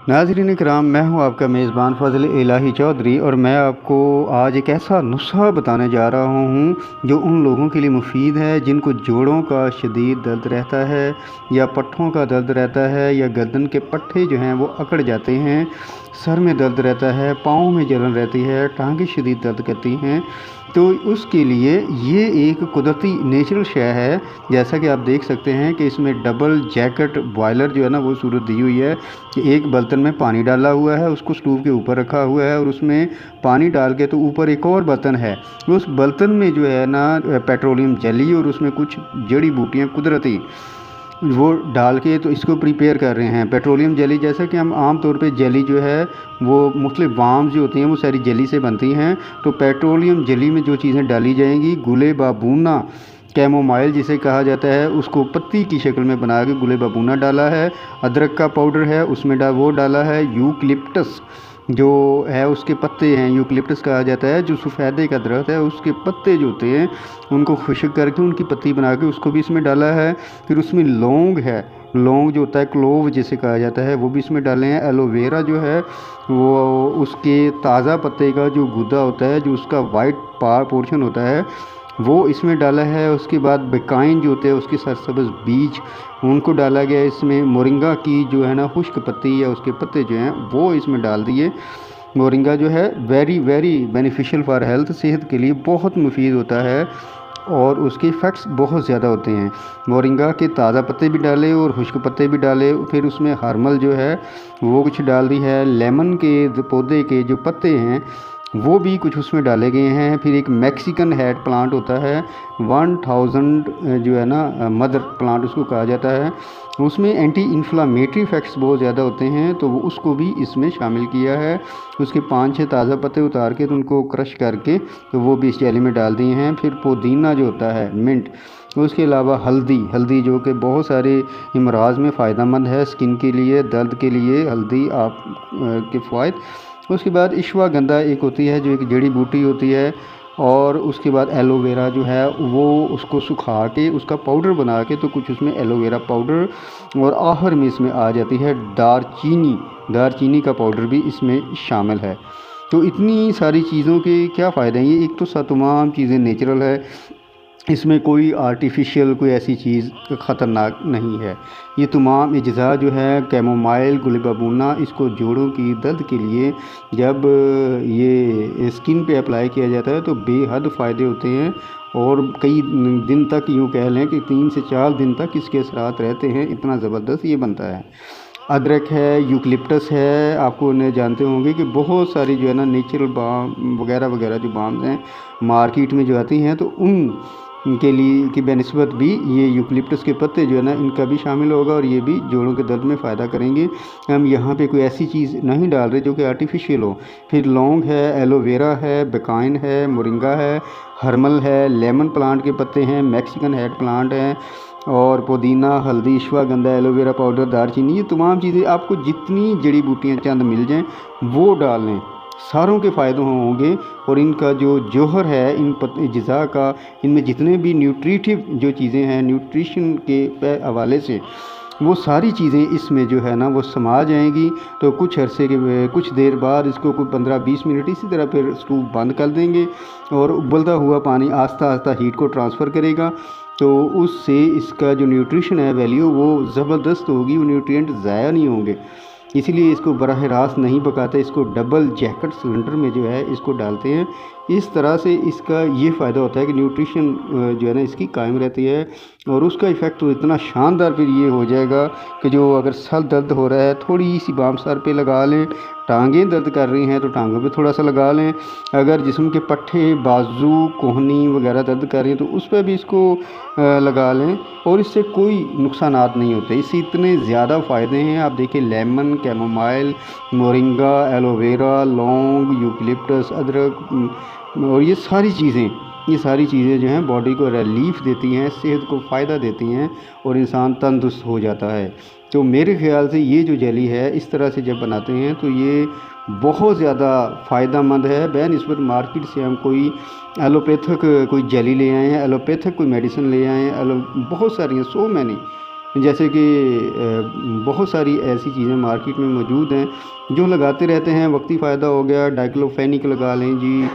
नाज़रीन इकराम, मैं हूं आपका मेज़बान फ़ज़ल इलाही चौधरी और मैं आपको आज एक ऐसा नुस्ख़ा बताने जा रहा हूं जो उन लोगों के लिए मुफीद है जिनको जोड़ों का शदीद दर्द रहता है या पट्ठों का दर्द रहता है या गर्दन के पट्टे जो हैं वो अकड़ जाते हैं, सर में दर्द रहता है, पाँव में जलन रहती है, टांगें शदीद दर्द करती हैं। तो उसके लिए ये एक कुदरती नेचुरल शय है। जैसा कि आप देख सकते हैं कि इसमें डबल जैकेट बॉयलर जो है ना वो सूरत दी हुई है कि एक बर्तन में पानी डाला हुआ है, उसको स्टोव के ऊपर रखा हुआ है और उसमें पानी डाल के तो ऊपर एक और बर्तन है। उस बर्तन में जो है ना पेट्रोलियम जेली और उसमें कुछ जड़ी बूटियाँ कुदरती वो डाल के तो इसको प्रिपेयर कर रहे हैं। पेट्रोलियम जेली, जैसा कि हम आम तौर पे जेली जो है वो मुख्तलिफ वाम्स जो होती हैं वो सारी जेली से बनती हैं। तो पेट्रोलियम जेली में जो चीज़ें डाली जाएंगी, गुले बाबूना कैमोमाइल जिसे कहा जाता है, उसको पत्ती की शक्ल में बना के गुले बाबूना डाला है। अदरक का पाउडर है उसमें वो डाला है। यूकलिप्टस जो है उसके पत्ते हैं, यूकलिप्टस कहा जाता है, जो सफ़ेदे का दरख्त है उसके पत्ते जो होते हैं उनको खुश्क करके उनकी पत्ती बना के उसको भी इसमें डाला है। फिर उसमें लौंग है, लौंग जो होता है क्लोव जिसे कहा जाता है वो भी इसमें डाले हैं। एलोवेरा जो है वो उसके ताज़ा पत्ते का जो गुदा होता है, जो उसका वाइट पोर्शन होता है वो इसमें डाला है। उसके बाद बेकाइन जो होते हैं उसके सरसब्ज़ बीज उनको डाला गया। इसमें मोरिंगा की जो है ना खुश्क पत्ती या उसके पत्ते जो हैं वो इसमें डाल दिए। मोरिंगा जो है very very beneficial for health, सेहत के लिए बहुत मुफीद होता है और उसके इफ़ेक्ट्स बहुत ज़्यादा होते हैं। मोरिंगा के ताज़ा पत्ते भी डाले और खुश्क पत्ते भी डाले। फिर उसमें हरमल जो है वो कुछ डाल दी है। लेमन के पौधे के जो पत्ते हैं वो भी कुछ उसमें डाले गए हैं। फिर एक मैक्सिकन हेड प्लांट होता है, 1000 जो है ना मदर प्लांट उसको कहा जाता है, उसमें एंटी इन्फ्लामेटरी इफ़ेक्ट्स बहुत ज़्यादा होते हैं तो वो उसको भी इसमें शामिल किया है। उसके 5-6 ताज़ा पत्ते उतार के तो उनको क्रश करके तो वो भी इस जेली में डाल दिए हैं। फिर पुदीना जो होता है, मिंट, उसके अलावा हल्दी जो कि बहुत सारे इमराज़ में फ़ायदेमंद है, स्किन के लिए, दर्द के लिए हल्दी आप के फ़ायद। उसके बाद इश्वागंधा एक होती है जो एक जड़ी बूटी होती है। और उसके बाद एलोवेरा जो है वो उसको सुखा के उसका पाउडर बना के तो कुछ उसमें एलोवेरा पाउडर, और आखिर में इसमें आ जाती है दारचीनी का पाउडर भी इसमें शामिल है। तो इतनी सारी चीज़ों के क्या फ़ायदे हैं। ये एक तो तमाम चीज़ें नेचुरल है, इसमें कोई आर्टिफिशियल कोई ऐसी चीज़ ख़तरनाक नहीं है। ये तमाम अज्जा जो है कैमोमाइल, गुल बाबूना, इसको जोड़ों की दर्द के लिए जब ये स्किन पे अप्लाई किया जाता है तो बेहद फ़ायदे होते हैं और कई दिन तक, यूँ कह लें कि 3 से 4 दिन तक इसके असरात रहते हैं, इतना ज़बरदस्त ये बनता है। अदरक है, यूकलिप्टस है, आपको उन्हें जानते होंगे कि बहुत सारी जो है ना नेचुरल बाम वगैरह जो बाम्स हैं मार्केट में जो आती हैं तो उनके लिए की बेनिस्बत भी ये यूकलिप्टस के पत्ते जो है ना इनका भी शामिल होगा और ये भी जोड़ों के दर्द में फ़ायदा करेंगे। हम यहाँ पे कोई ऐसी चीज़ नहीं डाल रहे जो कि आर्टिफिशियल हो। फिर लौंग है, एलोवेरा है, बेकाइन है, मोरिंगा है, हर्मल है, लेमन प्लांट के पत्ते हैं, मैक्सिकन हेड प्लांट है और पुदीना, हल्दी, इश्वागंधा, एलोवेरा पाउडर, दालचीनी, ये तमाम चीज़ें आपको जितनी जड़ी बूटियाँ चंद मिल जाएं वो डाल लें, सारों के फ़ायदे होंगे। और इनका जो जौहर है इन अज्जा का, इनमें जितने भी न्यूट्रिटिव जो चीज़ें हैं न्यूट्रिशन के हवाले से वो सारी चीज़ें इसमें जो है ना वो समा जाएंगी। तो कुछ देर बाद इसको कोई 15-20 मिनट इसी तरह फिर स्टोव बंद कर देंगे और उबलता हुआ पानी आस्ता आस्ता हीट को ट्रांसफ़र करेगा तो उससे इसका जो न्यूट्रिशन है वैल्यू वो ज़बरदस्त होगी, वो न्यूट्रिएंट ज़ाया नहीं होंगे। इसीलिए इसको बराह रास्त नहीं पकाते, इसको डबल जैकेट सिलेंडर में जो है इसको डालते हैं। इस तरह से इसका ये फ़ायदा होता है कि न्यूट्रिशन जो है ना इसकी कायम रहती है और उसका इफ़ेक्ट तो इतना शानदार फिर ये हो जाएगा कि जो अगर सर दर्द हो रहा है थोड़ी सी बाम सर पे लगा लें, टांगें दर्द कर रही हैं तो टांगों पे थोड़ा सा लगा लें, अगर जिस्म के पट्टे, बाजू, कोहनी वगैरह दर्द कर रही हैं तो उस पर भी इसको लगा लें और इससे कोई नुकसानात नहीं होते। इससे इतने ज़्यादा फ़ायदे हैं। आप देखिए लेमन, कैमोमाइल, मोरिंगा, एलोवेरा, लौंग, यूकलिप्टस, अदरक और ये सारी चीज़ें जो हैं बॉडी को रिलीफ़ देती हैं, सेहत को फ़ायदा देती हैं और इंसान तंदुरुस्त हो जाता है। तो मेरे ख़्याल से ये जो जेली है इस तरह से जब बनाते हैं तो ये बहुत ज़्यादा फ़ायदेमंद है बेनिस्बत मार्केट से। हम कोई एलोपैथिक कोई जेली ले आए हैं, एलोपैथिक कोई मेडिसिन ले आए हैं, बहुत सारी हैं, सो मैनी जैसे कि बहुत सारी ऐसी चीज़ें मार्केट में मौजूद हैं जो लगाते रहते हैं। वक्ती फ़ायदा हो गया, डाइक्लोफेनिक लगा लें जी,